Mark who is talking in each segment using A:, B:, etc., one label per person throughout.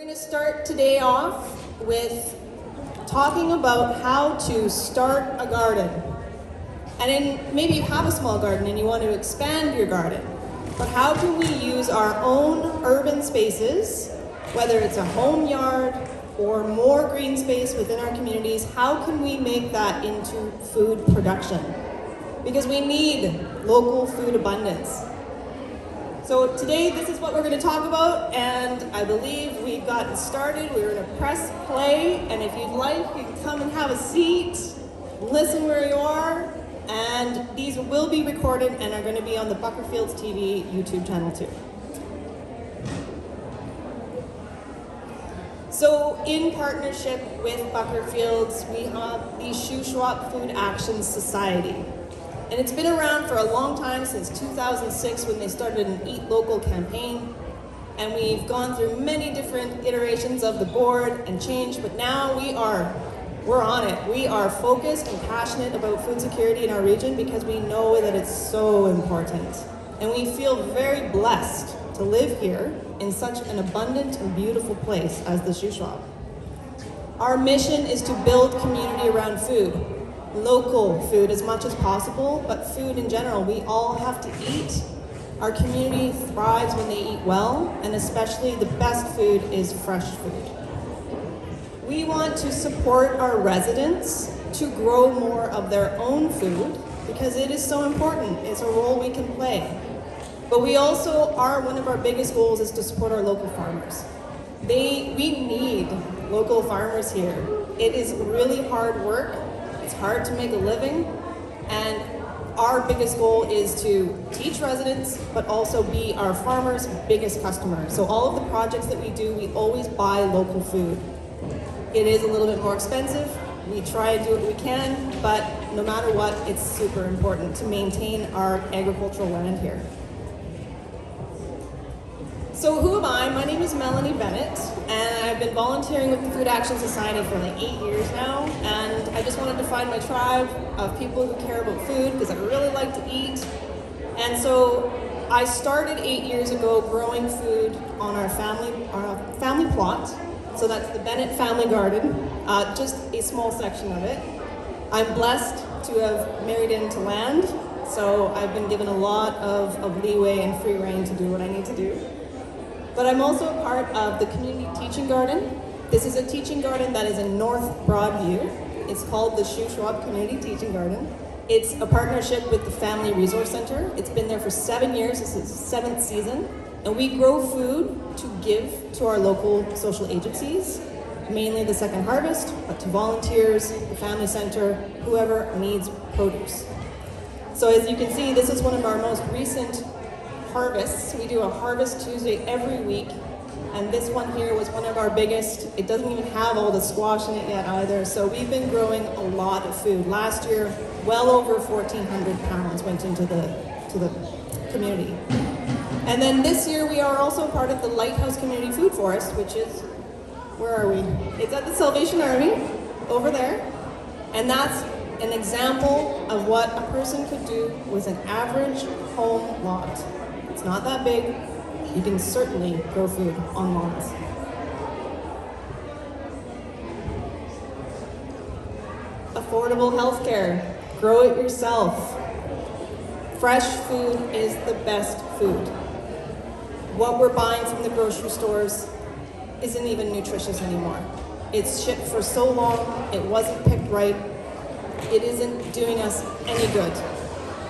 A: We're going to start today off with talking about how to start a garden. And maybe you have a small garden and you want to expand your garden. But how can we use our own urban spaces, whether it's a home yard or more green space within our communities, how can we make that into food production? Because we need local food abundance. So today, this is what we're going to talk about, and I believe we've gotten started. We're going to press play, and if you'd like, you can come and have a seat, listen where you are, and these will be recorded and are going to be on the Buckerfield's TV YouTube channel too. So in partnership with Buckerfield's, we have the Shuswap Food Action Society. And it's been around for a long time, since 2006 when they started an Eat Local campaign. And we've gone through many different iterations of the board and change, but now we're on it. We are focused and passionate about food security in our region because we know that it's so important. And we feel very blessed to live here in such an abundant and beautiful place as the Shuswap. Our mission is to build community around food. Local food as much as possible, but food in general. We all have to eat. Our community thrives when they eat well, and especially the best food is fresh food. We want to support our residents to grow more of their own food because it is so important. It's a role we can play. But we also one of our biggest goals is to support our local farmers. We need local farmers here. It is really hard work. It's hard to make a living, and our biggest goal is to teach residents, but also be our farmers' biggest customer. So all of the projects that we do, we always buy local food. It is a little bit more expensive. We try to do what we can, but no matter what, it's super important to maintain our agricultural land here. So who am I? My name is Melanie Bennett, and I've been volunteering with the Food Action Society for like 8 years now, and I just wanted to find my tribe of people who care about food because I really like to eat. And so I started 8 years ago growing food on our family plot. So that's the Bennett family garden, just a small section of it. I'm blessed to have married into land, so I've been given a lot of leeway and free rein to do what I need to do. But I'm also a part of the community teaching garden. This is a teaching garden that is in North Broadview. It's called the Shuswap Community Teaching Garden. It's a partnership with the Family Resource Center. It's been there for 7 years. This is the 7th season. And we grow food to give to our local social agencies, mainly the Second Harvest, but to volunteers, the Family Center, whoever needs produce. So as you can see, this is one of our most recent harvests. We do a Harvest Tuesday every week, and this one here was one of our biggest. It doesn't even have all the squash in it yet either, so we've been growing a lot of food. Last year, well over 1,400 pounds went into the community. And then this year, we are also part of the Lighthouse Community Food Forest, which is, where are we? It's at the Salvation Army, over there, and that's an example of what a person could do with an average home lot. It's not that big. You can certainly grow food on lawns. Affordable healthcare. Grow it yourself. Fresh food is the best food. What we're buying from the grocery stores isn't even nutritious anymore. It's shipped for so long, it wasn't picked right. It isn't doing us any good.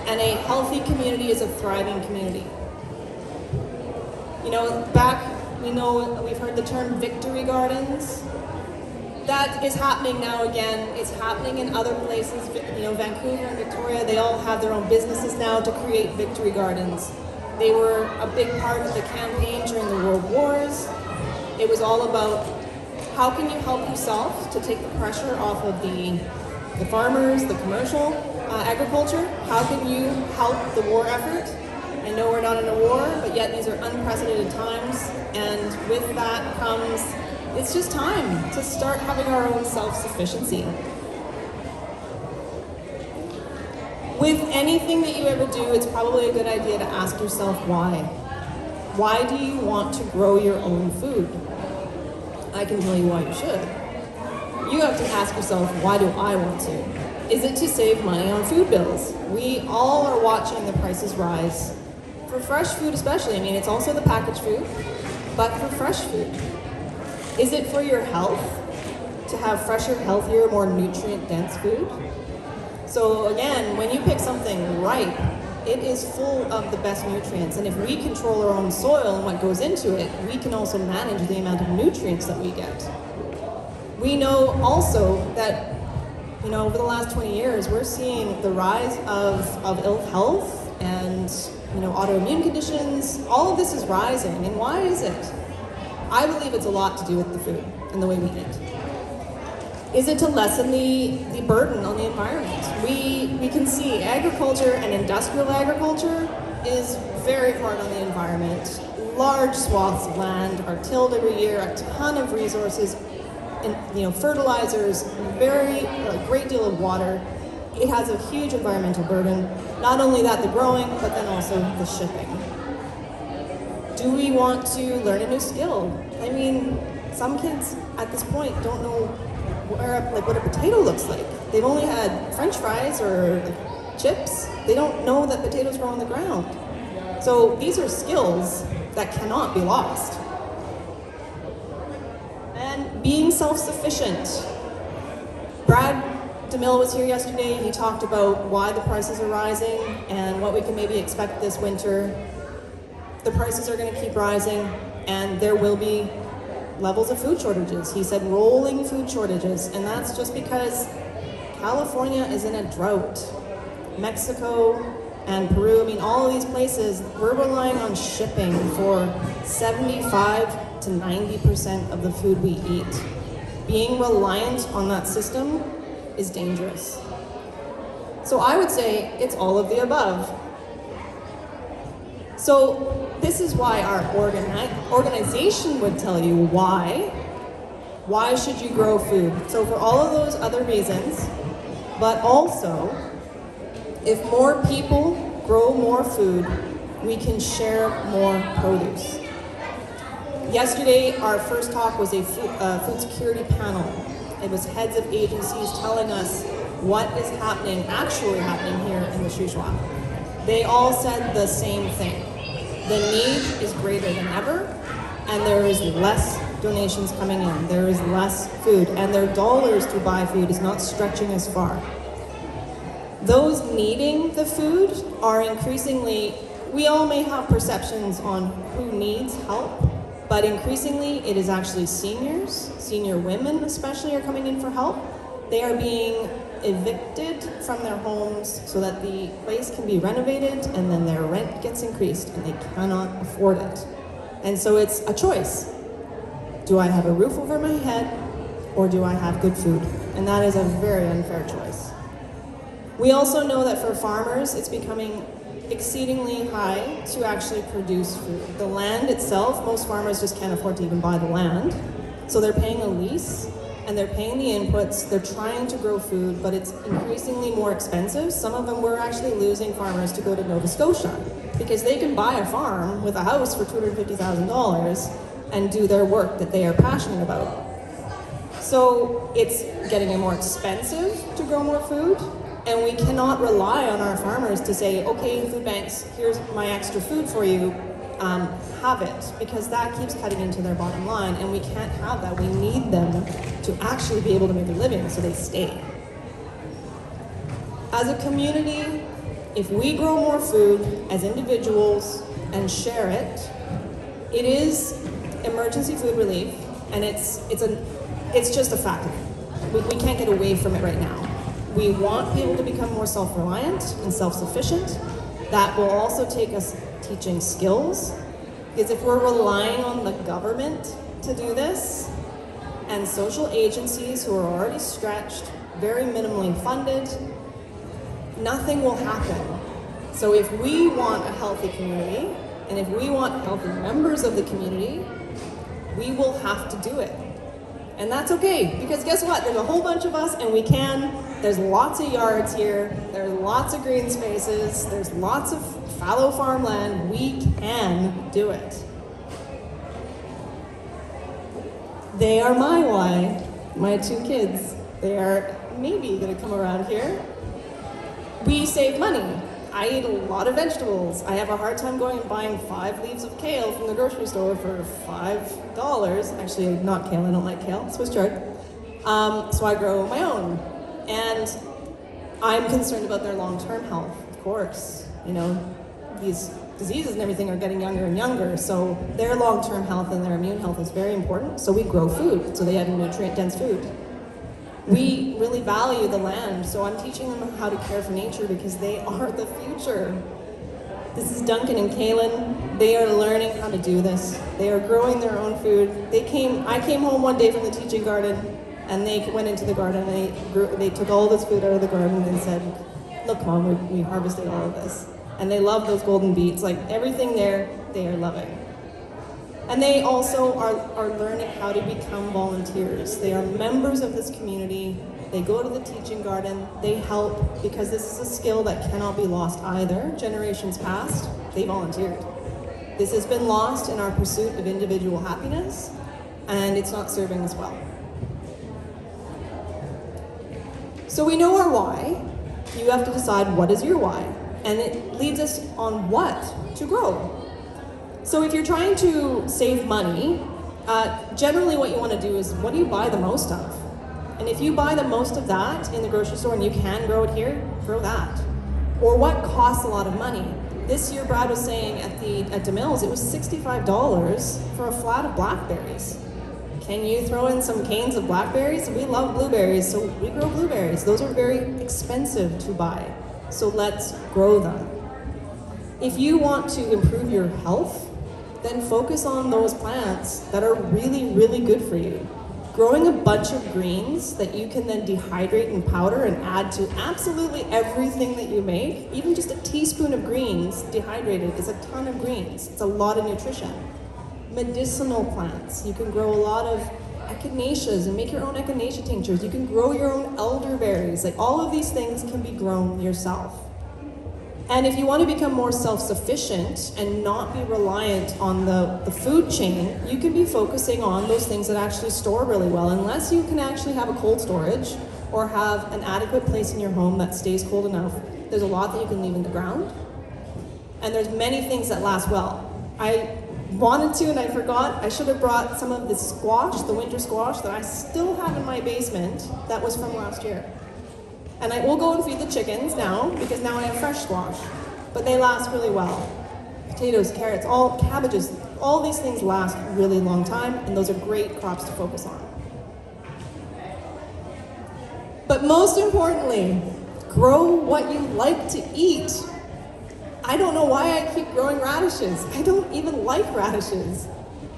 A: And a healthy community is a thriving community. You know, we've heard the term victory gardens. That is happening now again. It's happening in other places. You know, Vancouver and Victoria, they all have their own businesses now to create victory gardens. They were a big part of the campaign during the World Wars. It was all about how can you help yourself to take the pressure off of the farmers, the commercial agriculture. How can you help the war effort? I know we're not in a war, but yet these are unprecedented times, and with that comes, it's just time to start having our own self-sufficiency. With anything that you ever do, it's probably a good idea to ask yourself why. Why do you want to grow your own food? I can tell you why you should. You have to ask yourself, why do I want to? Is it to save money on food bills? We all are watching the prices rise. For fresh food especially, I mean, it's also the packaged food, but for fresh food. Is it for your health to have fresher, healthier, more nutrient-dense food? So again, when you pick something ripe, it is full of the best nutrients. And if we control our own soil and what goes into it, we can also manage the amount of nutrients that we get. We know also that, over the last 20 years, we're seeing the rise of ill health and, autoimmune conditions. All of this is rising. And why is it? I believe it's a lot to do with the food and the way we eat. Is it to lessen the burden on the environment? We can see agriculture and industrial agriculture is very hard on the environment. Large swaths of land are tilled every year, a ton of resources, and fertilizers, a great deal of water. It has a huge environmental burden. Not only that, the growing, but then also the shipping. Do we want to learn a new skill? I mean, some kids at this point don't know what a potato looks like. They've only had French fries or chips. They don't know that potatoes grow on the ground. So these are skills that cannot be lost. And being self-sufficient. Brad DeMille was here yesterday. He talked about why the prices are rising and what we can maybe expect this winter. The prices are going to keep rising, and there will be levels of food shortages. He said rolling food shortages, and that's just because California is in a drought. Mexico and Peru, all of these places, we're relying on shipping for 75 to 90% of the food we eat. Being reliant on that system is dangerous. So I would say it's all of the above. So this is why our organization would tell you why should you grow food. So for all of those other reasons, but also if more people grow more food, we can share more produce. Yesterday, our first talk was a food security panel. It was heads of agencies telling us what is actually happening here in the Shuswap. They all said the same thing. The need is greater than ever, and there is less donations coming in. There is less food, and their dollars to buy food is not stretching as far. Those needing the food are increasingly, we all may have perceptions on who needs help, but increasingly it is actually seniors, senior women especially, are coming in for help. They are being evicted from their homes so that the place can be renovated, and then their rent gets increased and they cannot afford it. And so it's a choice. Do I have a roof over my head, or do I have good food? And that is a very unfair choice. We also know that for farmers, it's becoming exceedingly high to actually produce food. The land itself, most farmers just can't afford to even buy the land. So they're paying a lease, and they're paying the inputs, they're trying to grow food, but it's increasingly more expensive. Some of them, we're actually losing farmers to go to Nova Scotia because they can buy a farm with a house for $250,000 and do their work that they are passionate about. So it's getting more expensive to grow more food, and we cannot rely on our farmers to say, okay, food banks, here's my extra food for you, have it, because that keeps cutting into their bottom line, and we can't have that. We need them to actually be able to make a living, so they stay. As a community, if we grow more food as individuals and share it, it is emergency food relief, and it's just a fact. We can't get away from it right now. We want people to become more self-reliant and self-sufficient. That will also take us teaching skills, because if we're relying on the government to do this, and social agencies who are already stretched, very minimally funded, nothing will happen. So if we want a healthy community, and if we want healthy members of the community, we will have to do it. And that's okay, because guess what? There's a whole bunch of us, and we can. There's lots of yards here, there's lots of green spaces, there's lots of fallow farmland. We can do it. They are my why. My 2 kids. They are maybe gonna come around here. We save money. I eat a lot of vegetables. I have a hard time going and buying 5 leaves of kale from the grocery store for $5. Actually, not kale, I don't like kale, Swiss chard. So I grow my own. And I'm concerned about their long-term health, of course. You know, these diseases and everything are getting younger and younger, so their long-term health and their immune health is very important. So we grow food, so they have nutrient-dense food. We really value the land, so I'm teaching them how to care for nature because they are the future. This is Duncan and Kaylin. They are learning how to do this. They are growing their own food. I came home one day from the teaching garden, and they went into the garden and they took all this food out of the garden and said, "Look, Mom, we harvested all of this." And they love those golden beets. Like everything there, they are loving. And they also are learning how to become volunteers. They are members of this community. They go to the teaching garden. They help because this is a skill that cannot be lost either. Generations past, they volunteered. This has been lost in our pursuit of individual happiness, and it's not serving us well. So we know our why. You have to decide what is your why. And it leads us on what to grow. So if you're trying to save money, generally what you want to do is, what do you buy the most of? And if you buy the most of that in the grocery store and you can grow it here, grow that. Or what costs a lot of money? This year, Brad was saying at DeMille's, it was $65 for a flat of blackberries. Can you throw in some canes of blackberries? We love blueberries, so we grow blueberries. Those are very expensive to buy, so let's grow them. If you want to improve your health, then focus on those plants that are really, really good for you. Growing a bunch of greens that you can then dehydrate and powder and add to absolutely everything that you make, even just a teaspoon of greens dehydrated is a ton of greens. It's a lot of nutrition. Medicinal plants. You can grow a lot of echinaceas and make your own echinacea tinctures. You can grow your own elderberries. Like all of these things can be grown yourself. And if you want to become more self-sufficient and not be reliant on the food chain, you can be focusing on those things that actually store really well. Unless you can actually have a cold storage or have an adequate place in your home that stays cold enough, there's a lot that you can leave in the ground. And there's many things that last well. I wanted to and I forgot. I should have brought some of the squash, the winter squash that I still have in my basement that was from last year. And I will go and feed the chickens now, because now I have fresh squash. But they last really well. Potatoes, carrots, all cabbages, all these things last a really long time, and those are great crops to focus on. But most importantly, grow what you like to eat. I don't know why I keep growing radishes. I don't even like radishes.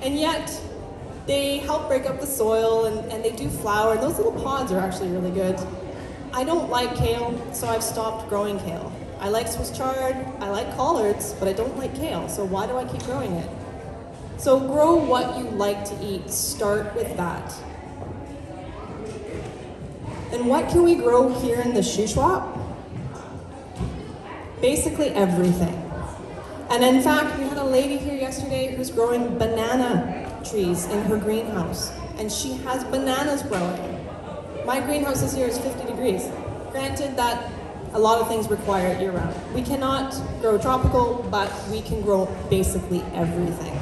A: And yet, they help break up the soil, and they do flower, and those little pods are actually really good. I don't like kale, so I've stopped growing kale. I like Swiss chard, I like collards, but I don't like kale, so why do I keep growing it? So grow what you like to eat. Start with that. And what can we grow here in the Shuswap? Basically everything. And in fact, we had a lady here yesterday who's growing banana trees in her greenhouse, and she has bananas growing. My greenhouse this year is 50 degrees. Granted that a lot of things require it year-round. We cannot grow tropical, but we can grow basically everything.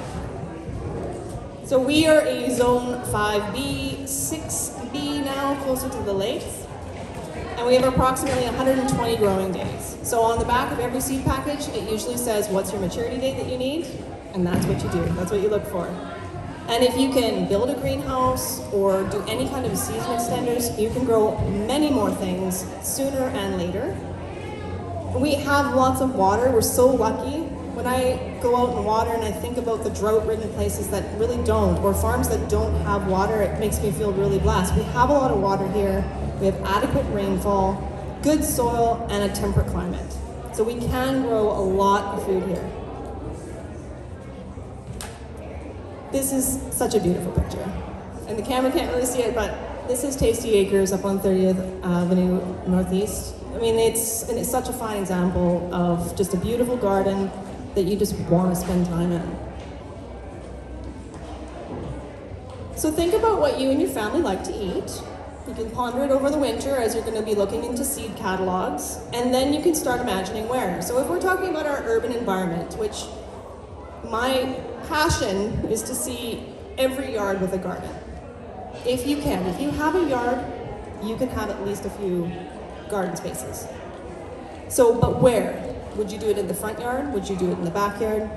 A: So we are a zone 5B, 6B now, closer to the lakes. And we have approximately 120 growing days. So on the back of every seed package, it usually says what's your maturity date that you need, and that's what you do, that's what you look for. And if you can build a greenhouse or do any kind of season extenders, you can grow many more things sooner and later. We have lots of water, we're so lucky. When I go out and water and I think about the drought-ridden places that really don't, or farms that don't have water, it makes me feel really blessed. We have a lot of water here, we have adequate rainfall, good soil, and a temperate climate. So we can grow a lot of food here. This is such a beautiful picture. And the camera can't really see it, but this is Tasty Acres up on 30th Avenue Northeast. I mean, it's such a fine example of just a beautiful garden that you just want to spend time in. So think about what you and your family like to eat. You can ponder it over the winter as you're going to be looking into seed catalogs, and then you can start imagining where. So if we're talking about our urban environment, which my passion is to see every yard with a garden. If you have a yard, you can have at least a few garden spaces. So, but where? Would you do it in the front yard? Would you do it in the backyard?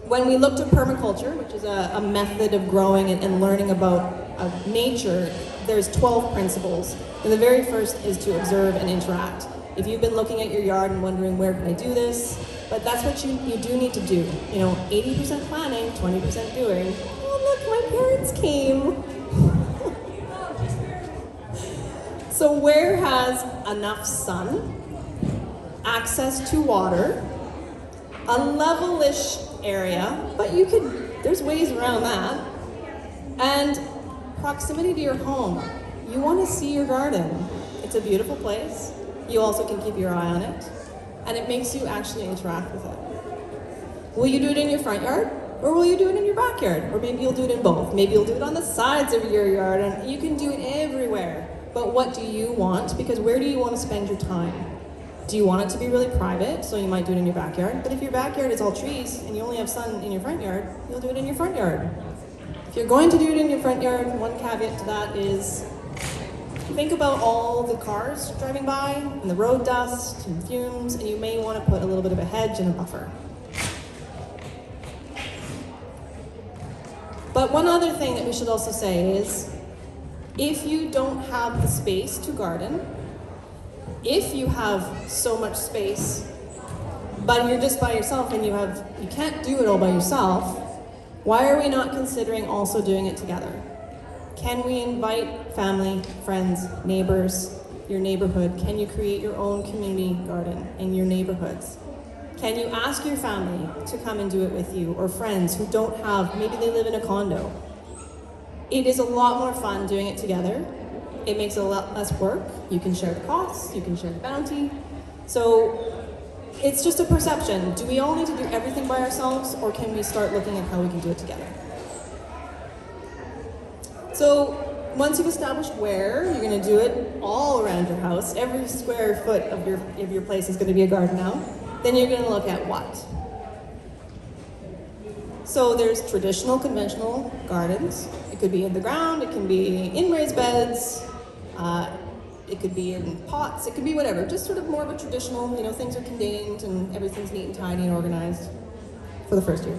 A: When we looked at permaculture, which is a method of growing and learning about nature, there's 12 principles. And the very first is to observe and interact. If you've been looking at your yard and wondering, where can I do this? But that's what you do need to do. 80% planning, 20% doing. Oh, look, my parents came. So where has enough sun, access to water, a level-ish area, but there's ways around that, and proximity to your home. You want to see your garden. It's a beautiful place. You also can keep your eye on it, and it makes you actually interact with it. Will you do it in your front yard, or will you do it in your backyard? Or maybe you'll do it in both. Maybe you'll do it on the sides of your yard, and you can do it everywhere. But what do you want? Because where do you want to spend your time? Do you want it to be really private, so you might do it in your backyard? But if your backyard is all trees and you only have sun in your front yard, you'll do it in your front yard. If you're going to do it in your front yard, one caveat to that is think about all the cars driving by and the road dust and fumes, and you may want to put a little bit of a hedge and a buffer. But one other thing that we should also say is, if you don't have the space to garden, if you have so much space, but you're just by yourself and you can't do it all by yourself, why are we not considering also doing it together? Can we invite family, friends, neighbors, your neighborhood? Can you create your own community garden in your neighborhoods? Can you ask your family to come and do it with you, or friends who don't have, maybe they live in a condo? It is a lot more fun doing it together. It makes it a lot less work. You can share the costs, you can share the bounty. So it's just a perception. Do we all need to do everything by ourselves, or can we start looking at how we can do it together? So once you've established where, you're going to do it all around your house. Every square foot of your place is going to be a garden now. Then you're going to look at what? So there's traditional, conventional gardens. It could be in the ground, it can be in raised beds, it could be in pots, it could be whatever. Just sort of more of a traditional, things are contained and everything's neat and tidy and organized for the first year.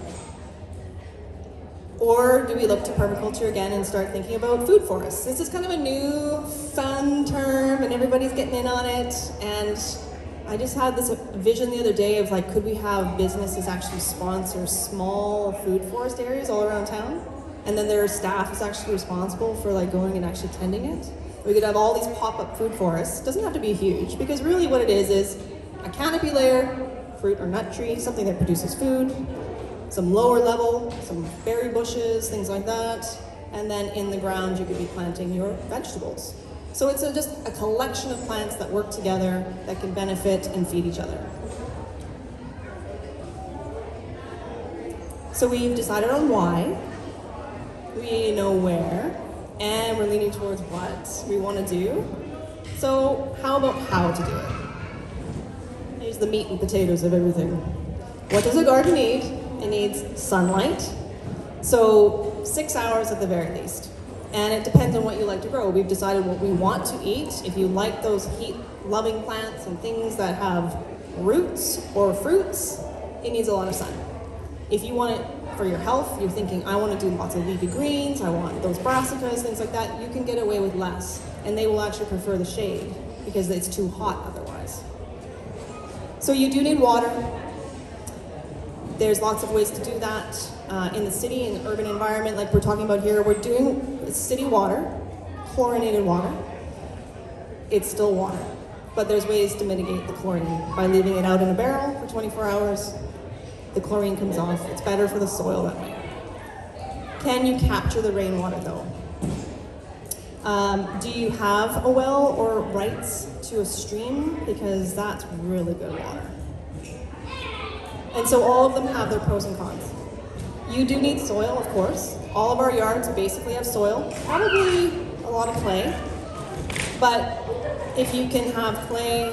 A: Or do we look to permaculture again and start thinking about food forests? This is kind of a new, fun term and everybody's getting in on it. And I just had this vision the other day of could we have businesses actually sponsor small food forest areas all around town? And then their staff is actually responsible for going and actually tending it. We could have all these pop-up food forests. Doesn't have to be huge, because really what it is a canopy layer, fruit or nut tree, something that produces food, some lower level, some berry bushes, things like that. And then in the ground you could be planting your vegetables. So it's just a collection of plants that work together that can benefit and feed each other. So we've decided on why, we know where, and we're leaning towards what we want to do. So how about how to do it? Here's the meat and potatoes of everything. What does a garden need? It needs sunlight, so 6 hours at the very least. And it depends on what you like to grow. We've decided what we want to eat. If you like those heat-loving plants and things that have roots or fruits, it needs a lot of sun. If you want it for your health, you're thinking, I want to do lots of leafy greens, I want those brassicas, things like that, you can get away with less. And they will actually prefer the shade because it's too hot otherwise. So you do need water. There's lots of ways to do that. In the city, in the urban environment, like we're talking about here, we're doing city water, chlorinated water. It's still water, but there's ways to mitigate the chlorine by leaving it out in a barrel for 24 hours. The chlorine comes off. It's better for the soil that way. Can you capture the rainwater though? Do you have a well or rights to a stream? Because that's really good water. And so all of them have their pros and cons. You do need soil, of course. All of our yards basically have soil, probably a lot of clay, but if you can have clay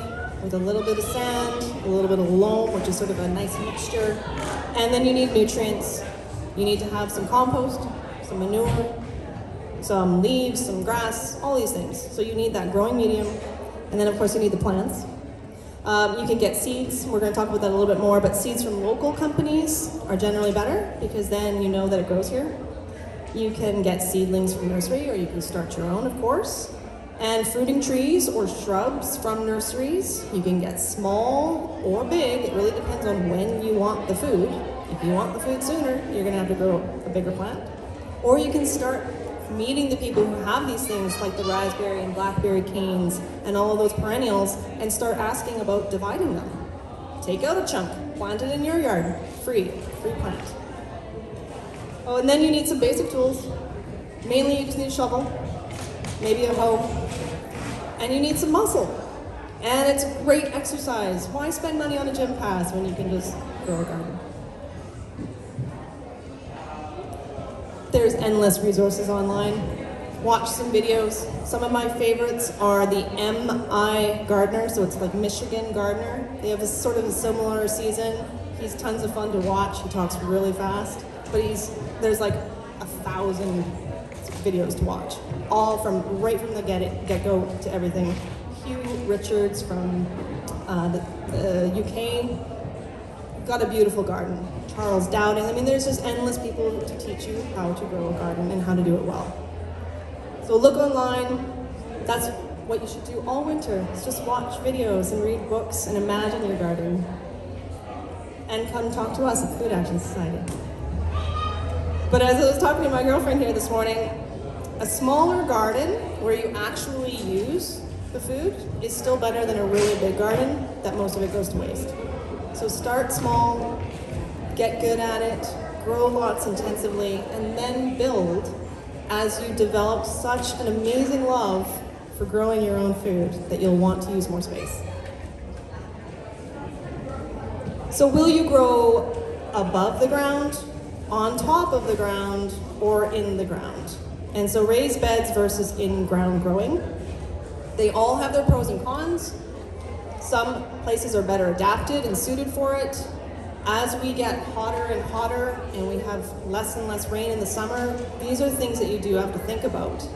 A: with a little bit of sand, a little bit of loam, which is sort of a nice mixture, and then you need nutrients. You need to have some compost, some manure, some leaves, some grass, all these things. So you need that growing medium, and then of course you need the plants. You can get seeds. We're going to talk about that a little bit more, but seeds from local companies are generally better because then you know that it grows here. You can get seedlings from nursery, or you can start your own, of course. And fruiting trees or shrubs from nurseries, you can get small or big. It really depends on when you want the food. If you want the food sooner, you're going to have to grow a bigger plant. Or you can start meeting the people who have these things like the raspberry and blackberry canes and all of those perennials and start asking about dividing them. Take out a chunk, plant it in your yard, free plant. Oh, and then you need some basic tools. Mainly you just need a shovel, maybe a hoe, and you need some muscle. And it's great exercise. Why spend money on a gym pass when you can just grow a garden? There's endless resources online. Watch some videos. Some of my favorites are the MI Gardener, so it's like Michigan Gardener. They have a sort of a similar season. He's tons of fun to watch. He talks really fast, but there's like 1,000 videos to watch, all right from the get-go to everything. Hugh Richards from the UK got a beautiful garden. Charles Dowding. I mean, there's just endless people to teach you how to grow a garden and how to do it well. So look online. That's what you should do all winter. Is just watch videos and read books and imagine your garden. And come talk to us at Food Action Society. But as I was talking to my girlfriend here this morning, a smaller garden where you actually use the food is still better than a really big garden that most of it goes to waste. So start small, get good at it, grow lots intensively, and then build as you develop such an amazing love for growing your own food that you'll want to use more space. So will you grow above the ground, on top of the ground, or in the ground? And so raised beds versus in-ground growing, they all have their pros and cons. Some places are better adapted and suited for it. As we get hotter and hotter and we have less and less rain in the summer, these are things that you do have to think about.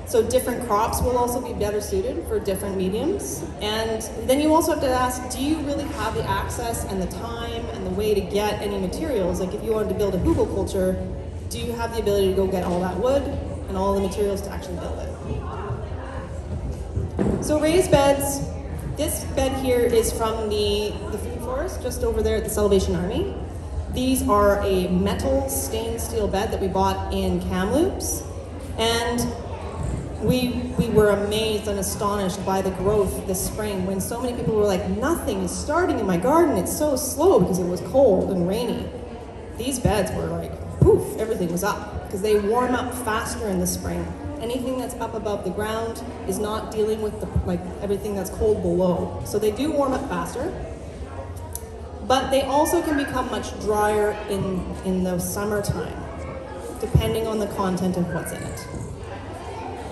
A: So different crops will also be better suited for different mediums. And then you also have to ask, do you really have the access and the time and the way to get any materials? Like if you wanted to build a hugelkultur, do you have the ability to go get all that wood and all the materials to actually build it? So raised beds. This bed here is from the food forest, just over there at the Salvation Army. These are a metal stained steel bed that we bought in Kamloops. And we were amazed and astonished by the growth this spring when so many people were like, nothing is starting in my garden, it's so slow because it was cold and rainy. These beds were like, poof, everything was up because they warm up faster in the spring. Anything that's up above the ground is not dealing with everything that's cold below. So they do warm up faster, but they also can become much drier in the summertime, depending on the content of what's in it.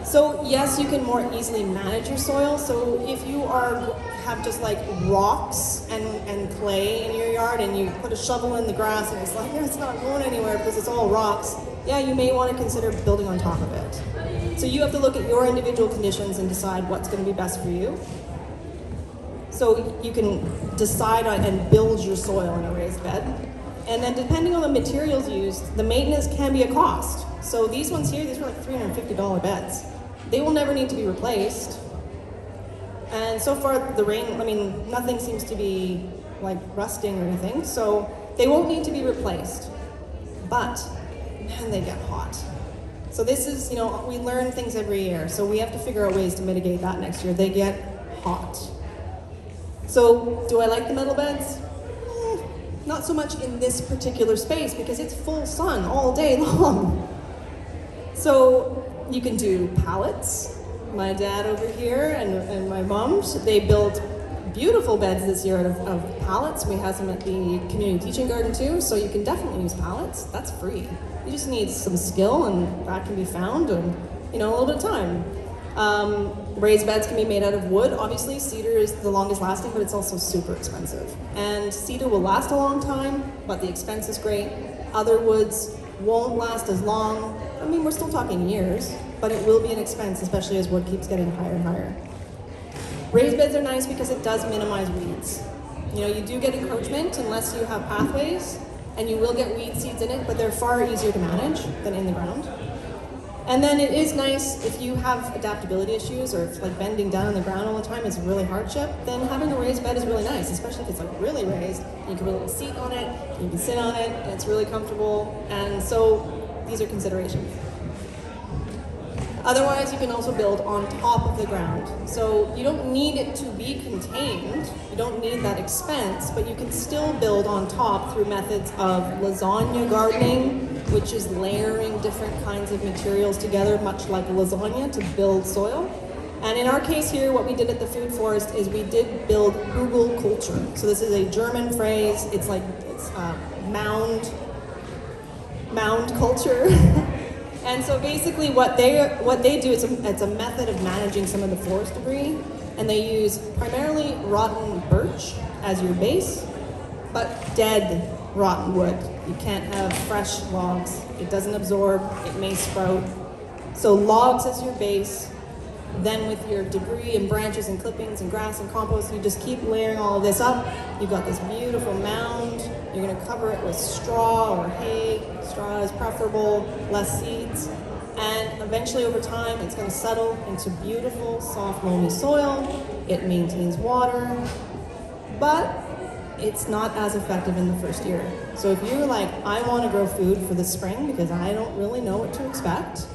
A: So yes, you can more easily manage your soil. So if you have just like rocks and clay in your yard and you put a shovel in the grass and it's like, yeah, it's not going anywhere because it's all rocks, yeah, you may want to consider building on top of it. So you have to look at your individual conditions and decide what's going to be best for you. So you can decide on and build your soil in a raised bed. And then depending on the materials used, the maintenance can be a cost. So these ones here, these are like $350 beds. They will never need to be replaced. And so far the rain, nothing seems to be like rusting or anything, so they won't need to be replaced. But, man, they get hot. So this is, we learn things every year, so we have to figure out ways to mitigate that next year. They get hot. So, do I like the metal beds? Not so much in this particular space because it's full sun all day long. So, you can do pallets. My dad over here and my mom, they built beautiful beds this year out of pallets. We have them at the community teaching garden too, so you can definitely use pallets. That's free. You just need some skill, and that can be found, and a little bit of time. Raised beds can be made out of wood. Obviously, cedar is the longest lasting, but it's also super expensive. And cedar will last a long time, but the expense is great. Other woods won't last as long. I mean, we're still talking years, but it will be an expense, especially as wood keeps getting higher and higher. Raised beds are nice because it does minimize weeds. You do get encroachment unless you have pathways, and you will get weed seeds in it, but they're far easier to manage than in the ground. And then it is nice if you have adaptability issues, or if bending down on the ground all the time is really hardship, then having a raised bed is really nice, especially if it's really raised. You can put a little seat on it, you can sit on it, and it's really comfortable. And so these are considerations. Otherwise, you can also build on top of the ground. So you don't need it to be contained, you don't need that expense, but you can still build on top through methods of lasagna gardening, which is layering different kinds of materials together, much like lasagna, to build soil. And in our case here, what we did at the Food Forest is we did build Hugelkultur. So this is a German phrase. It's mound culture. And so basically what they do, it's a method of managing some of the forest debris, and they use primarily rotten birch as your base, but dead rotten wood. You can't have fresh logs. It doesn't absorb, it may sprout. So logs as your base, then with your debris and branches and clippings and grass and compost, you just keep layering all of this up. You've got this beautiful mound. You're gonna cover it with straw or hay. Straw is preferable, less seeds. And eventually over time, it's gonna settle into beautiful, soft, loamy soil. It maintains water, but it's not as effective in the first year. So if you're like, I wanna grow food for the spring because I don't really know what to expect,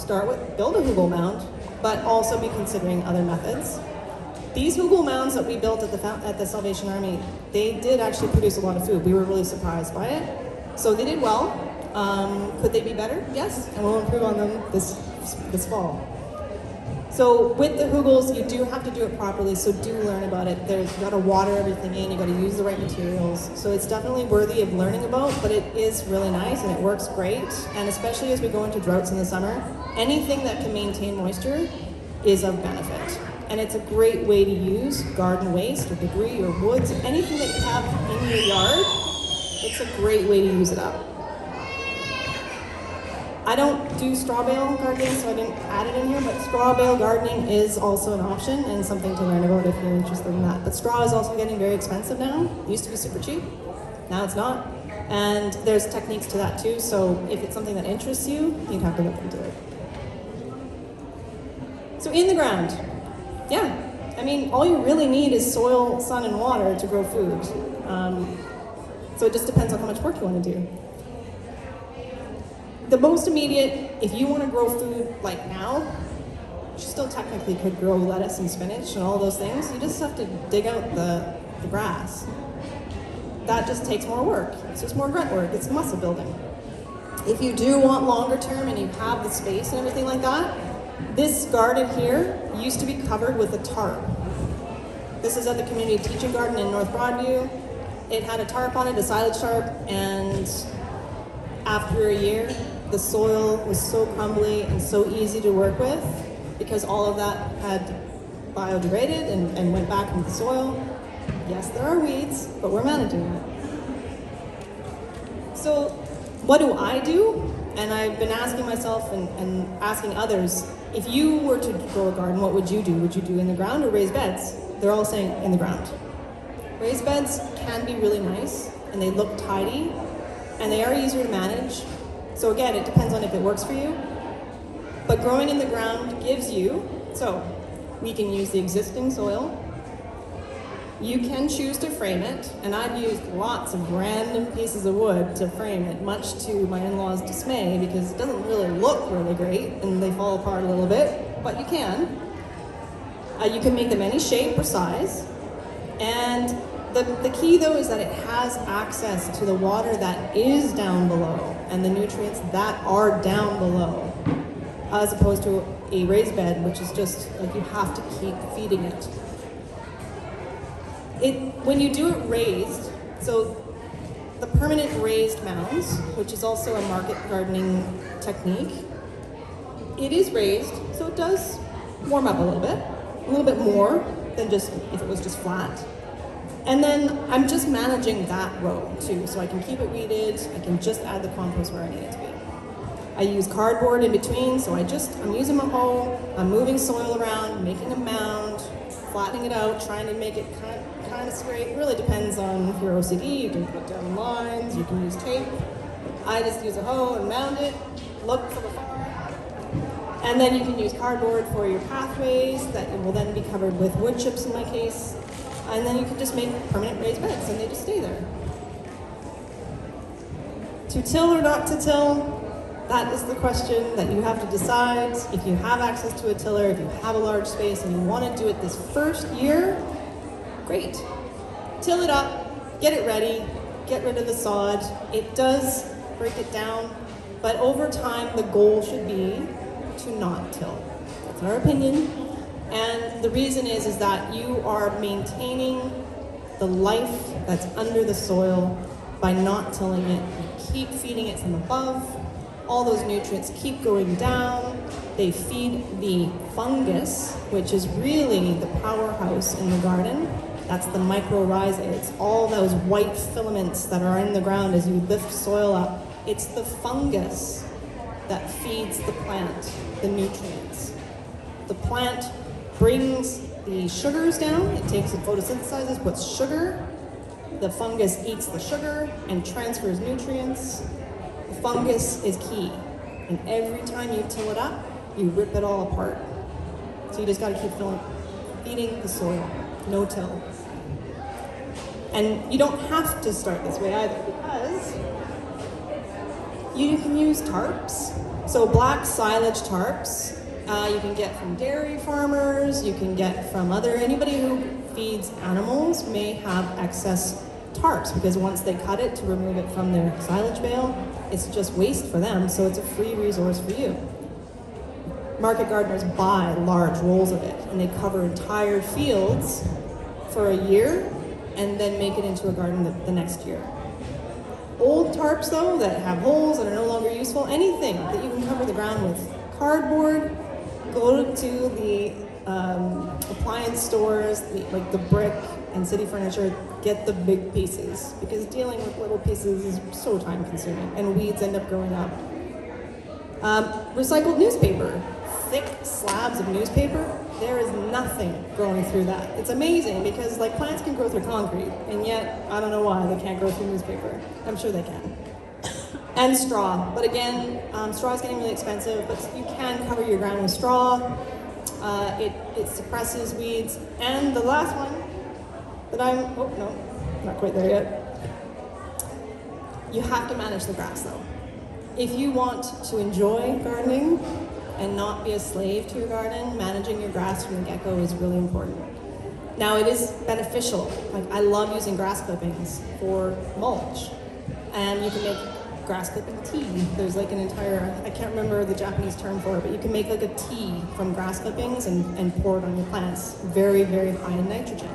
A: build a hugel mound, but also be considering other methods. These hugel mounds that we built at the Salvation Army, they did actually produce a lot of food. We were really surprised by it. So they did well. Could they be better? Yes, and we'll improve on them this fall. So with the hugels, you do have to do it properly, so do learn about it. You've got to water everything in, you've got to use the right materials. So it's definitely worthy of learning about, but it is really nice and it works great. And especially as we go into droughts in the summer, anything that can maintain moisture is of benefit. And it's a great way to use garden waste or debris or woods, anything that you have in your yard, it's a great way to use it up. I don't do straw bale gardening, so I didn't add it in here, but straw bale gardening is also an option and something to learn about if you're interested in that. But straw is also getting very expensive now. It used to be super cheap, now it's not. And there's techniques to that too, so if it's something that interests you, you'd have to look into it. So in the ground, yeah. I mean, all you really need is soil, sun, and water to grow food. So it just depends on how much work you want to do. The most immediate, if you want to grow food like now, you still technically could grow lettuce and spinach and all those things. You just have to dig out the grass. That just takes more work. It's just more grunt work. It's muscle building. If you do want longer term and you have the space and everything like that, this garden here used to be covered with a tarp. This is at the community teaching garden in North Broadview. It had a tarp on it, a silage tarp, and after a year, the soil was so crumbly and so easy to work with because all of that had biodegraded and went back into the soil. Yes, there are weeds, but we're managing it. So what do I do? And I've been asking myself and asking others, if you were to grow a garden, what would you do? Would you do in the ground or raised beds? They're all saying in the ground. Raised beds can be really nice and they look tidy and they are easier to manage. So again, it depends on if it works for you. But growing in the ground gives you, so we can use the existing soil. You can choose to frame it, and I've used lots of random pieces of wood to frame it, much to my in-laws' dismay, because it doesn't really look really great, and they fall apart a little bit, but you can. You can make them any shape or size, and the key though is that it has access to the water that is down below, and the nutrients that are down below, as opposed to a raised bed, which is just like you have to keep feeding it. When you do it raised, so the permanent raised mounds, which is also a market gardening technique, it is raised, so it does warm up a little bit more than just if it was just flat. And then I'm just managing that row too, so I can keep it weeded, I can just add the compost where I need it to be. I use cardboard in between, so I'm using my hoe, I'm moving soil around, making a mound, flattening it out, trying to make it kind of straight. It really depends on if you're OCD, you can put down lines, you can use tape. I just use a hoe and mound it, look from afar. And then you can use cardboard for your pathways that will then be covered with wood chips in my case. And then you can just make permanent raised beds and they just stay there. To till or not to till, that is the question that you have to decide. If you have access to a tiller, if you have a large space and you want to do it this first year, great. Till it up, get it ready, get rid of the sod. It does break it down, but over time the goal should be to not till. That's our opinion. And the reason is that you are maintaining the life that's under the soil by not tilling it. You keep feeding it from above. All those nutrients keep going down. They feed the fungus, which is really the powerhouse in the garden. That's the mycorrhizae. It's all those white filaments that are in the ground as you lift soil up. It's the fungus that feeds the plant the nutrients. The plant brings the sugars down. It takes and photosynthesizes, puts sugar. The fungus eats the sugar and transfers nutrients. The fungus is key. And every time you till it up, you rip it all apart. So you just gotta keep feeding the soil, no till. And you don't have to start this way either, because you can use tarps. So black silage tarps, you can get from dairy farmers, you can get from anybody who feeds animals may have excess tarps, because once they cut it to remove it from their silage bale, it's just waste for them, so it's a free resource for you. Market gardeners buy large rolls of it, and they cover entire fields for a year, and then make it into a garden the next year. Old tarps though, that have holes and are no longer useful, anything that you can cover the ground with. Cardboard, go to the appliance stores, like the Brick and City Furniture, get the big pieces, because dealing with little pieces is so time consuming, and weeds end up growing up. Recycled newspaper, thick slabs of newspaper, there is nothing growing through that. It's amazing, because plants can grow through concrete, and yet I don't know why they can't grow through newspaper. I'm sure they can. And straw, but again, straw is getting really expensive, but you can cover your ground with straw. It suppresses weeds. And the last one that not quite there yet. You have to manage the grass though. If you want to enjoy gardening and not be a slave to your garden, managing your grass from the get-go is really important. Now it is beneficial. I love using grass clippings for mulch, and you can make grass clipping tea. There's an entire, I can't remember the Japanese term for it, but you can make a tea from grass clippings and pour it on your plants. Very, very high in nitrogen.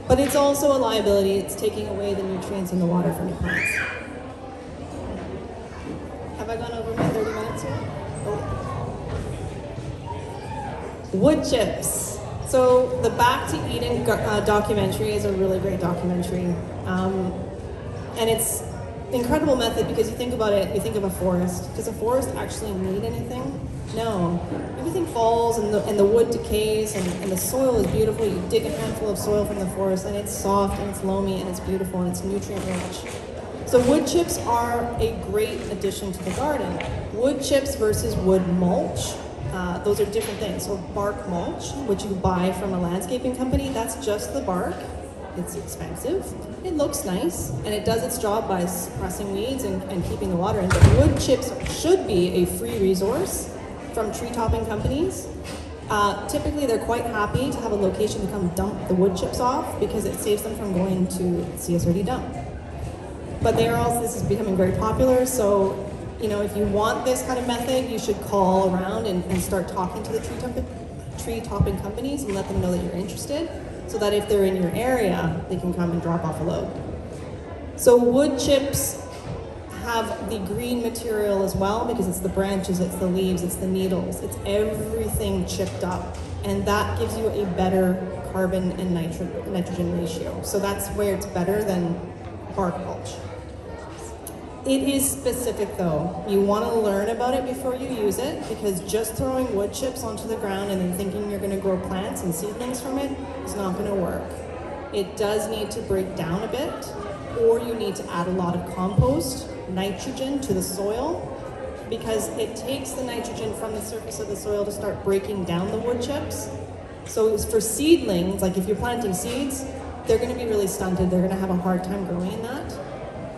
A: But it's also a liability. It's taking away the nutrients in the water from your plants. Have I gone over my 30 minutes here? Oh. Wood chips. So the Back to Eden documentary is a really great documentary. And it's an incredible method, because you think about it, you think of a forest. Does a forest actually need anything? No. Everything falls and the wood decays and the soil is beautiful. You dig a handful of soil from the forest and it's soft and it's loamy and it's beautiful and it's nutrient rich. So wood chips are a great addition to the garden. Wood chips versus wood mulch, those are different things. So bark mulch, which you buy from a landscaping company, that's just the bark. It's expensive, it looks nice, and it does its job by suppressing weeds and keeping the water in. But wood chips should be a free resource from tree topping companies. Typically they're quite happy to have a location to come dump the wood chips off, because it saves them from going to CSRD dump. But this is becoming very popular, so if you want this kind of method, you should call around and start talking to the tree topping companies and let them know that you're interested, so that if they're in your area, they can come and drop off a load. So wood chips have the green material as well because it's the branches, it's the leaves, it's the needles, it's everything chipped up. And that gives you a better carbon and nitrogen ratio. So that's where it's better than bark mulch. It is specific though. You want to learn about it before you use it because just throwing wood chips onto the ground and then thinking you're going to grow plants and seedlings from it is not going to work. It does need to break down a bit, or you need to add a lot of compost, nitrogen to the soil, because it takes the nitrogen from the surface of the soil to start breaking down the wood chips. So for seedlings, like if you're planting seeds, they're going to be really stunted. They're going to have a hard time growing in that.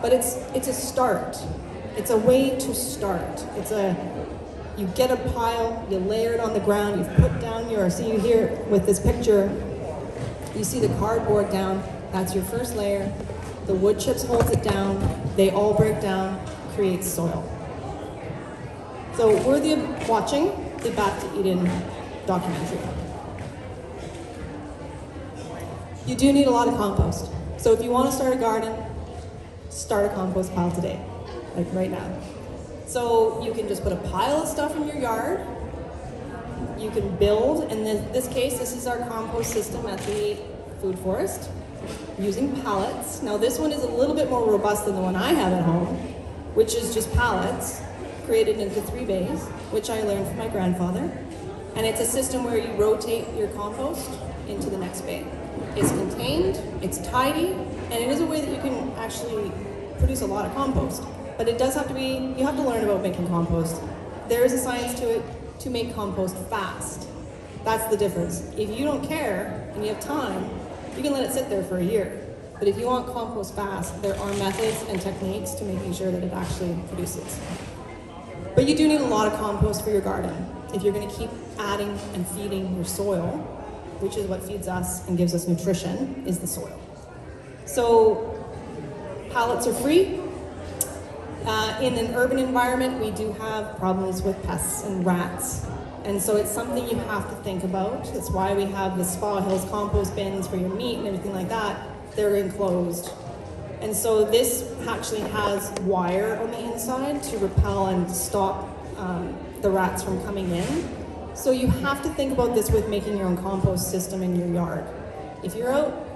A: But it's a start. It's a way to start. You get a pile, you layer it on the ground, you've put down see you here with this picture, you see the cardboard down, that's your first layer. The wood chips holds it down, they all break down, creates soil. So worthy of watching the Back to Eden documentary. You do need a lot of compost. So if you want to start a garden, start a compost pile today, like right now. So you can just put a pile of stuff in your yard. You can build, and in this case, this is our compost system at the food forest, using pallets. Now this one is a little bit more robust than the one I have at home, which is just pallets created into 3 bays, which I learned from my grandfather. And it's a system where you rotate your compost into the next bay. It's contained, it's tidy, and it is a way that you can actually produce a lot of compost. But it does have to be, you have to learn about making compost. There is a science to it to make compost fast. That's the difference. If you don't care and you have time, you can let it sit there for a year. But if you want compost fast, there are methods and techniques to making sure that it actually produces. But you do need a lot of compost for your garden. If you're going to keep adding and feeding your soil, which is what feeds us and gives us nutrition, is the soil. So pallets are free. In an urban environment, we do have problems with pests and rats. And so it's something you have to think about. That's why we have the Spa Hills compost bins for your meat and everything like that. They're enclosed. And so this actually has wire on the inside to repel and stop the rats from coming in. So you have to think about this with making your own compost system in your yard. If you're out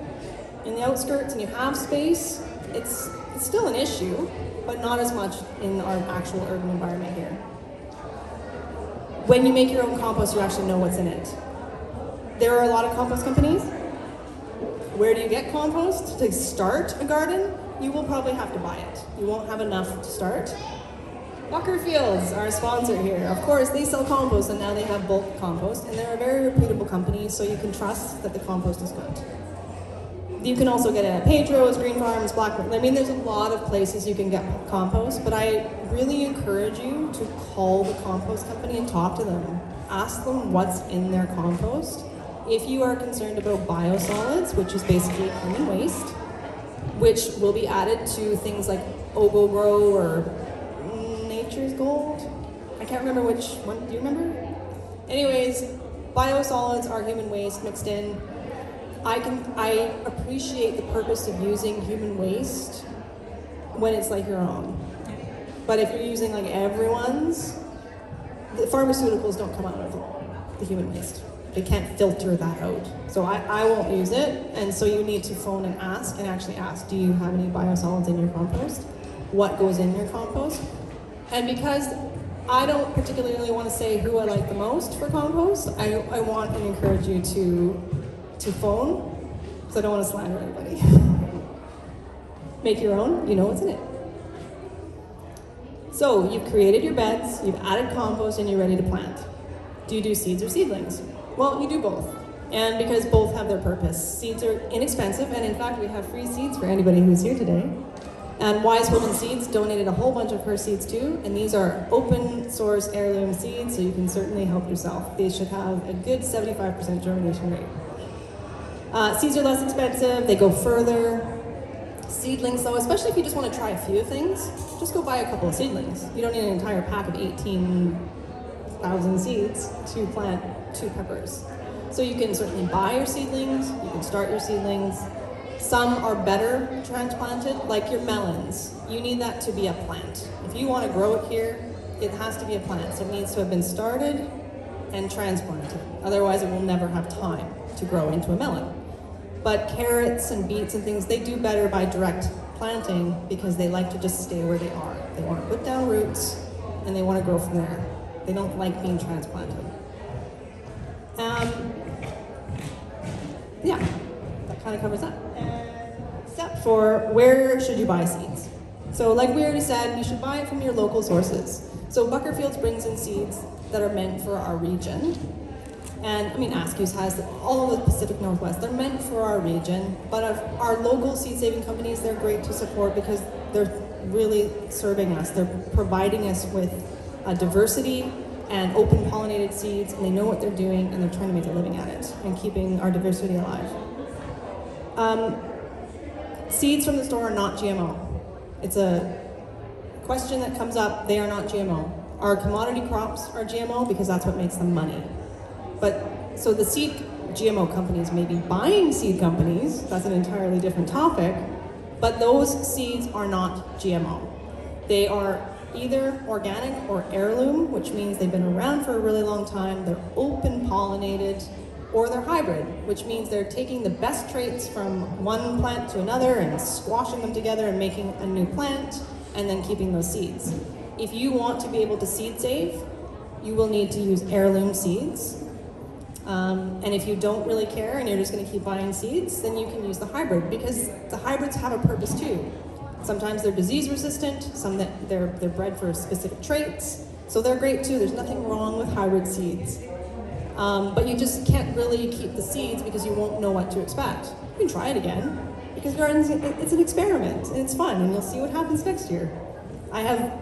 A: in the outskirts and you have space, it's still an issue, but not as much in our actual urban environment here. When you make your own compost, you actually know what's in it. There are a lot of compost companies. Where do you get compost? To start a garden, you will probably have to buy it. You won't have enough to start. Buckerfield's our sponsor here. Of course, they sell compost and now they have bulk compost, and they're a very reputable company, so you can trust that the compost is good. You can also get it at Pedro's, Green Farms, Blackwood. I mean, there's a lot of places you can get compost, but I really encourage you to call the compost company and talk to them. Ask them what's in their compost. If you are concerned about biosolids, which is basically human waste, which will be added to things like Ogo Grow or Nature's Gold. I can't remember which one. Do you remember? Anyways, biosolids are human waste mixed in. I appreciate the purpose of using human waste when it's like your own. But if you're using like everyone's, the pharmaceuticals don't come out of the human waste. They can't filter that out. So I won't use it, and so you need to phone and actually ask, do you have any biosolids in your compost? What goes in your compost? And because I don't particularly want to say who I like the most for compost, I want and encourage you to phone, because I don't want to slander anybody. Make your own, you know what's in it. So you've created your beds, you've added compost, and you're ready to plant. Do you do seeds or seedlings? Well, you do both. And because both have their purpose. Seeds are inexpensive, and in fact, we have free seeds for anybody who's here today. And Wise Woman Seeds donated a whole bunch of her seeds too, and these are open source heirloom seeds, so you can certainly help yourself. They should have a good 75% germination rate. Seeds are less expensive, they go further. Seedlings though, especially if you just want to try a few things, just go buy a couple of seedlings. You don't need an entire pack of 18,000 seeds to plant 2 peppers. So you can certainly buy your seedlings, you can start your seedlings. Some are better transplanted, like your melons. You need that to be a plant. If you want to grow it here, it has to be a plant. So it needs to have been started and transplanted. Otherwise, it will never have time to grow into a melon. But carrots and beets and things, they do better by direct planting because they like to just stay where they are. They want to put down roots and they want to grow from there. They don't like being transplanted. Yeah, that kind of covers that. Except for where should you buy seeds? So like we already said, you should buy it from your local sources. So Buckerfield brings in seeds that are meant for our region. And I mean, Askew's has all of the Pacific Northwest. They're meant for our region, but our local seed saving companies, they're great to support because they're really serving us. They're providing us with a diversity and open pollinated seeds, and they know what they're doing, and they're trying to make a living at it and keeping our diversity alive. Seeds from the store are not GMO. It's a question that comes up. They are not GMO. Our commodity crops are GMO because that's what makes them money. But so the seed GMO companies may be buying seed companies. That's an entirely different topic. But those seeds are not GMO. They are either organic or heirloom, which means they've been around for a really long time. They're open pollinated, or they're hybrid, which means they're taking the best traits from one plant to another and squashing them together and making a new plant, and then keeping those seeds. If you want to be able to seed save, you will need to use heirloom seeds. And if you don't really care and you're just going to keep buying seeds, then you can use the hybrid, because the hybrids have a purpose too. Sometimes they're disease resistant, some that they're bred for specific traits, so they're great too. There's nothing wrong with hybrid seeds. But you just can't really keep the seeds because you won't know what to expect. You can try it again, because gardens, it's an experiment and it's fun, and you'll see what happens next year. I have,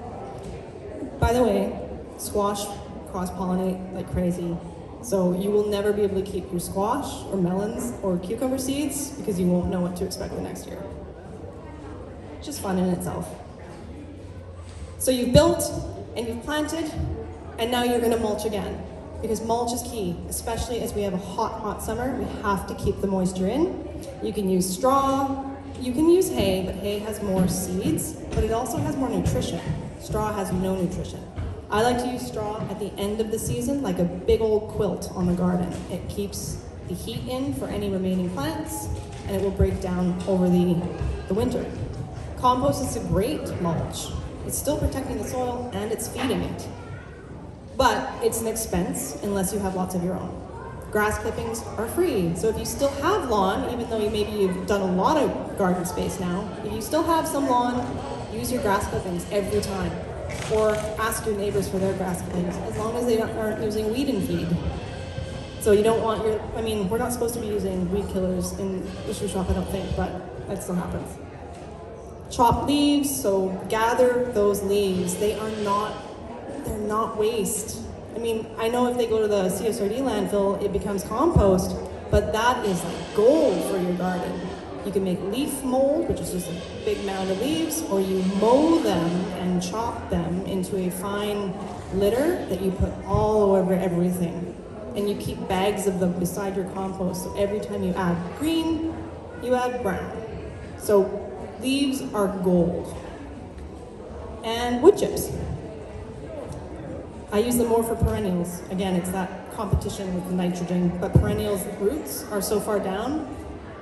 A: by the way, squash cross-pollinate like crazy. So you will never be able to keep your squash or melons or cucumber seeds because you won't know what to expect the next year. Just fun in itself. So you've built and you've planted, and now you're gonna mulch again, because mulch is key, especially as we have a hot, hot summer. We have to keep the moisture in. You can use straw, you can use hay, but hay has more seeds, but it also has more nutrition. Straw has no nutrition. I like to use straw at the end of the season, like a big old quilt on the garden. It keeps the heat in for any remaining plants, and it will break down over the winter. Compost is a great mulch. It's still protecting the soil and it's feeding it. But it's an expense unless you have lots of your own. Grass clippings are free. So if you still have lawn, even though you've done a lot of garden space now, if you still have some lawn, use your grass clippings every time. Or ask your neighbors for their grass clippings, as long as they aren't using weed and feed. So you don't want we're not supposed to be using weed killers in the Shuswap, I don't think, but that still happens. Chop leaves, so gather those leaves. They're not waste. I know if they go to the CSRD landfill, it becomes compost, but that is like gold for your garden. You can make leaf mold, which is just a big mound of leaves, or you mow them and chop them into a fine litter that you put all over everything. And you keep bags of them beside your compost, so every time you add green, you add brown. So leaves are gold. And wood chips. I use them more for perennials. Again, it's that competition with the nitrogen, but perennials' roots are so far down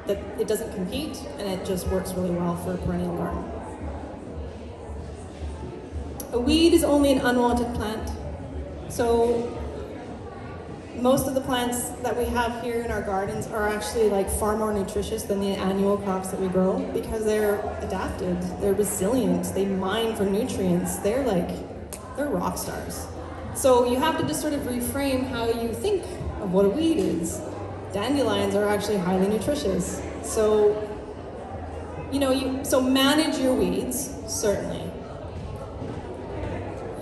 A: that it doesn't compete, and it just works really well for a perennial garden. A weed is only an unwanted plant. So most of the plants that we have here in our gardens are actually like far more nutritious than the annual crops that we grow, because they're adapted, they're resilient, they mine for nutrients, they're rock stars. So you have to just sort of reframe how you think of what a weed is. Dandelions are actually highly nutritious. So, so manage your weeds, certainly.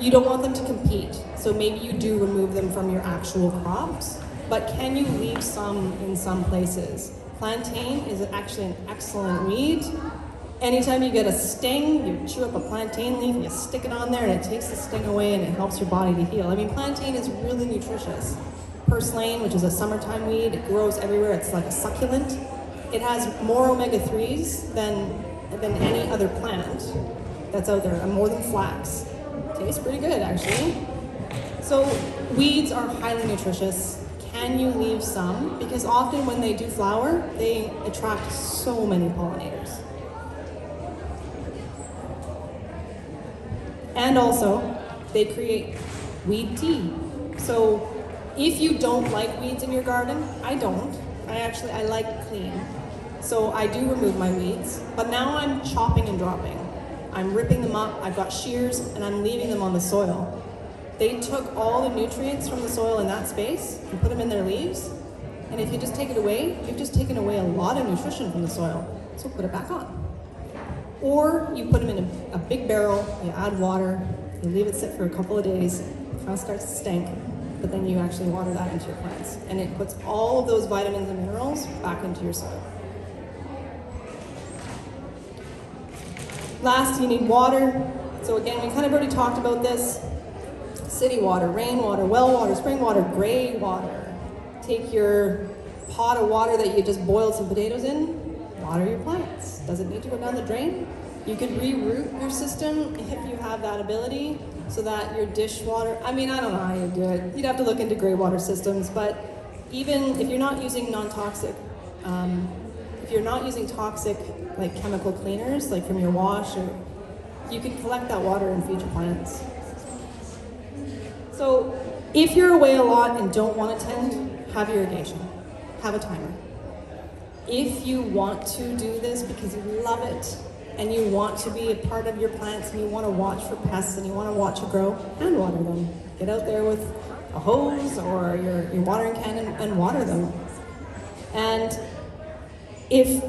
A: You don't want them to compete, so maybe you do remove them from your actual crops, but can you leave some in some places? Plantain is actually an excellent weed. Anytime you get a sting, you chew up a plantain leaf and you stick it on there, and it takes the sting away and it helps your body to heal. Plantain is really nutritious. Purslane, which is a summertime weed, it grows everywhere. It's like a succulent. It has more omega-3s than any other plant that's out there, and more than flax. Tastes pretty good, actually. So weeds are highly nutritious. Can you leave some? Because often when they do flower, they attract so many pollinators. And also, they create weed tea. So if you don't like weeds in your garden, I don't. I like clean. So I do remove my weeds, but now I'm chopping and dropping. I'm ripping them up, I've got shears, and I'm leaving them on the soil. They took all the nutrients from the soil in that space and put them in their leaves. And if you just take it away, you've just taken away a lot of nutrition from the soil. So put it back on. Or you put them in a big barrel, you add water, you leave it sit for a couple of days, it kind of starts to stink, but then you actually water that into your plants. And it puts all of those vitamins and minerals back into your soil. Last, you need water. So again, we kind of already talked about this. City water, rainwater, well water, spring water, gray water. Take your pot of water that you just boiled some potatoes in, water your plants. Does it need to go down the drain? You could reroute your system if you have that ability so that your dishwater, I don't know how you do it. You'd have to look into gray water systems, but even if you're not using non-toxic, if you're not using toxic like chemical cleaners, like from your wash, or you can collect that water and feed your plants. So if you're away a lot and don't want to tend, have irrigation, have a timer. If you want to do this because you love it and you want to be a part of your plants and you want to watch for pests and you want to watch it grow, hand water them. Get out there with a hose or your watering can and water them. And if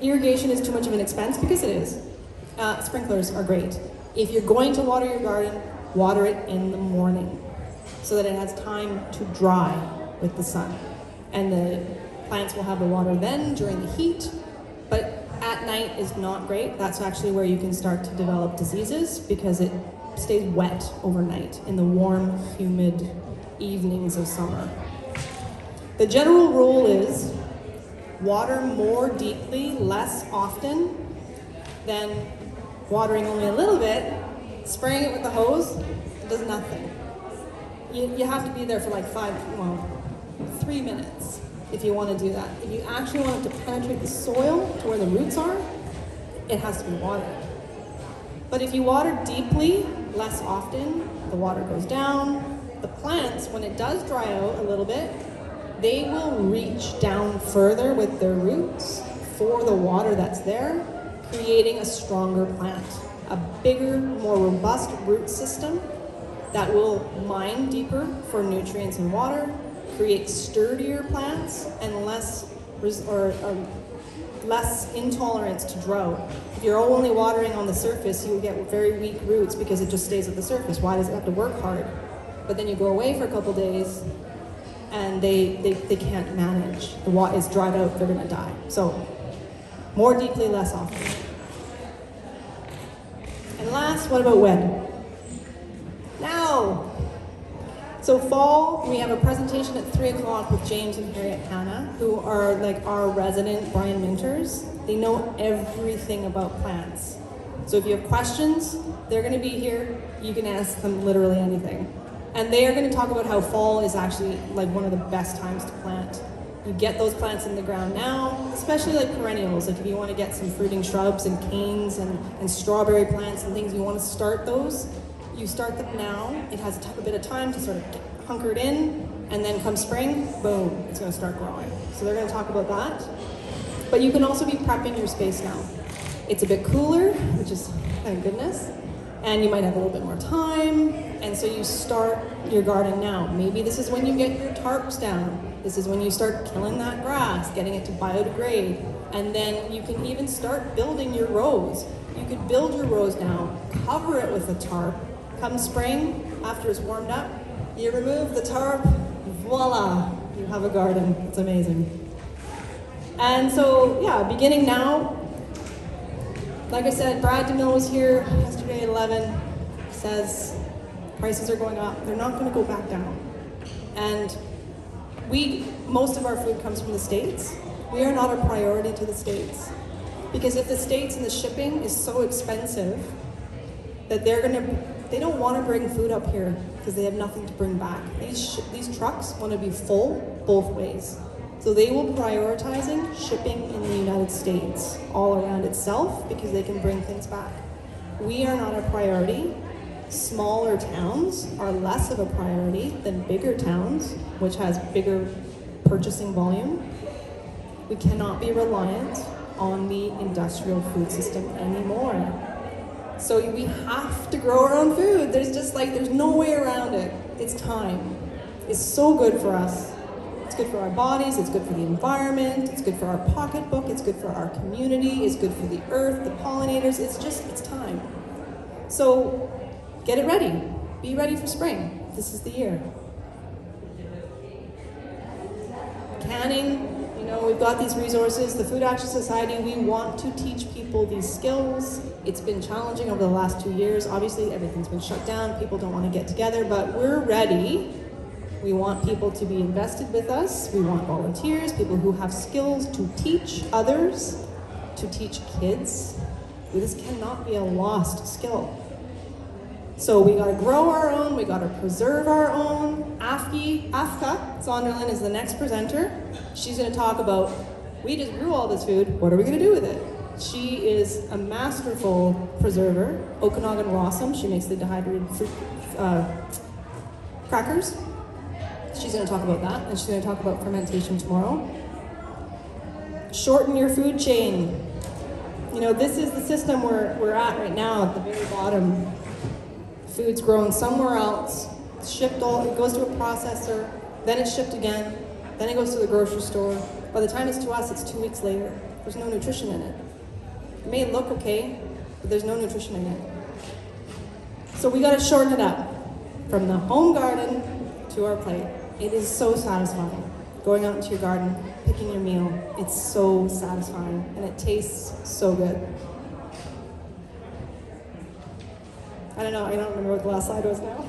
A: irrigation is too much of an expense, because it is, sprinklers are great. If you're going to water your garden, water it in the morning so that it has time to dry with the sun. And the plants will have the water then during the heat, but at night is not great. That's actually where you can start to develop diseases because it stays wet overnight in the warm, humid evenings of summer. The general rule is water more deeply, less often than watering only a little bit. Spraying it with the hose does nothing. You have to be there for like 3 minutes if you want to do that. If you actually want it to penetrate the soil to where the roots are, it has to be watered. But if you water deeply, less often, the water goes down. The plants, when it does dry out a little bit, they will reach down further with their roots for the water that's there, creating a stronger plant, a bigger, more robust root system that will mine deeper for nutrients and water, create sturdier plants and less intolerance to drought. If you're only watering on the surface, you get very weak roots because it just stays at the surface. Why does it have to work hard? But then you go away for a couple days and they can't manage. The water is dried out, they're gonna die. So more deeply, less often. And last, what about when? Now! So fall, we have a presentation at 3 o'clock with James and Harriet Hanna, who are like our resident Brian Minters. They know everything about plants. So if you have questions, they're gonna be here. You can ask them literally anything. And they are gonna talk about how fall is actually like one of the best times to plant. You get those plants in the ground now, especially like perennials. Like if you want to get some fruiting shrubs and canes and strawberry plants and things, you want to start those, you start them now. It has a bit of time to sort of get hunkered in, and then come spring, boom, it's going to start growing. So they're going to talk about that. But you can also be prepping your space now. It's a bit cooler, which is thank goodness, and you might have a little bit more time, and so you start your garden now. Maybe this is when you get your tarps down. This is when you start killing that grass, getting it to biodegrade, and then you can even start building your rows. You could build your rows now, cover it with a tarp. Come spring, after it's warmed up, you remove the tarp, voila, you have a garden. It's amazing. And so, yeah, beginning now, like I said, Brad DeMille was here yesterday at 11, says prices are going up, they're not gonna go back down. And most of our food comes from the States, We are not a priority to the States. Because if the States and the shipping is so expensive that they don't want to bring food up here because they have nothing to bring back. These trucks want to be full both ways. So they will be prioritizing shipping in the United States all around itself because they can bring things back. We are not a priority. Smaller towns are less of a priority than bigger towns, which has bigger purchasing volume. We cannot be reliant on the industrial food system anymore. So we have to grow our own food. There's no way around it. It's time. It's so good for us. It's good for our bodies, it's good for the environment, it's good for our pocketbook, it's good for our community, it's good for the earth, the pollinators, it's time. So get it ready. Be ready for spring. This is the year. Canning, we've got these resources. The Food Action Society, we want to teach people these skills. It's been challenging over the last 2 years. Obviously, everything's been shut down. People don't want to get together, but we're ready. We want people to be invested with us. We want volunteers, people who have skills to teach others, to teach kids. This cannot be a lost skill. So we gotta grow our own, we gotta preserve our own. Afka Zonderland is the next presenter. She's gonna talk about, we just grew all this food, what are we gonna do with it? She is a masterful preserver, Okanagan Rossum. She makes the dehydrated fruit crackers. She's going to talk about that, and she's going to talk about fermentation tomorrow. Shorten your food chain. This is the system we're at right now at the very bottom. Food's grown somewhere else, it goes to a processor, then it's shipped again, then it goes to the grocery store. By the time it's to us, it's 2 weeks later. There's no nutrition in it. It may look okay, but there's no nutrition in it. So we got to shorten it up from the home garden to our plate. It is so satisfying. Going out into your garden, picking your meal, it's so satisfying, and it tastes so good. I don't remember what the last slide was now.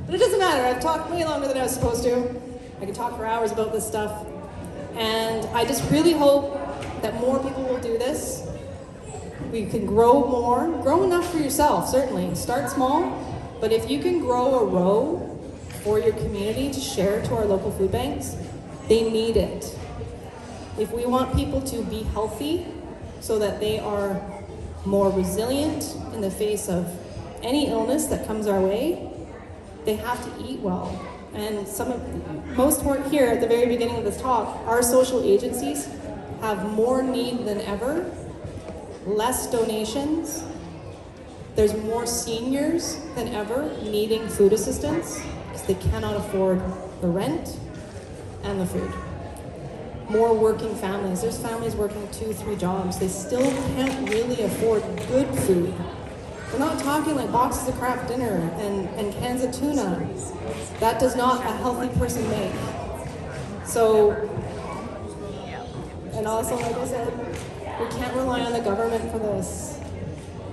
A: But it doesn't matter, I've talked way longer than I was supposed to. I could talk for hours about this stuff. And I just really hope that more people will do this. We can grow more, grow enough for yourself, certainly. Start small, but if you can grow a row for your community to share to our local food banks, they need it. If we want people to be healthy so that they are more resilient in the face of any illness that comes our way, they have to eat well. And most work here at the very beginning of this talk, our social agencies have more need than ever, less donations. There's more seniors than ever needing food assistance because they cannot afford the rent and the food. More working families. There's families working 2-3 jobs. They still can't really afford good food. We're not talking like boxes of Kraft dinner and cans of tuna. That does not a healthy person make. So, and also, like I said, we can't rely on the government for this.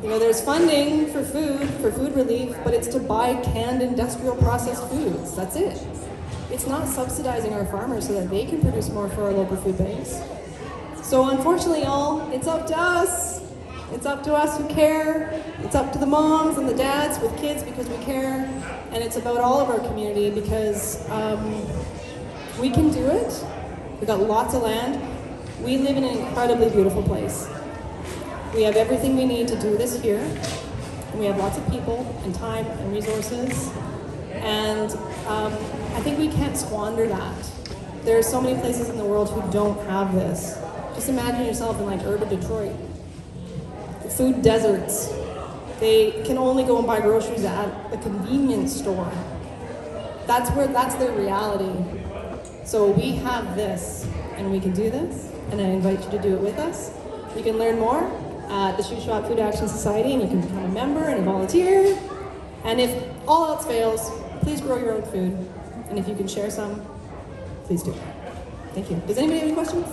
A: There's funding for food relief, but it's to buy canned industrial processed foods. That's it. It's not subsidizing our farmers so that they can produce more for our local food banks. So unfortunately, y'all, it's up to us. It's up to us who care. It's up to the moms and the dads with kids because we care. And it's about all of our community because we can do it. We've got lots of land. We live in an incredibly beautiful place. We have everything we need to do this here. And we have lots of people and time and resources. And I think we can't squander that. There are so many places in the world who don't have this. Just imagine yourself in like urban Detroit. Food deserts. They can only go and buy groceries at a convenience store. That's their reality. So we have this, and we can do this, and I invite you to do it with us. You can learn more at the Shuswap Food Action Society, and you can become a member and a volunteer. And if all else fails, please grow your own food. And if you can share some, please do. Thank you. Does anybody have any questions?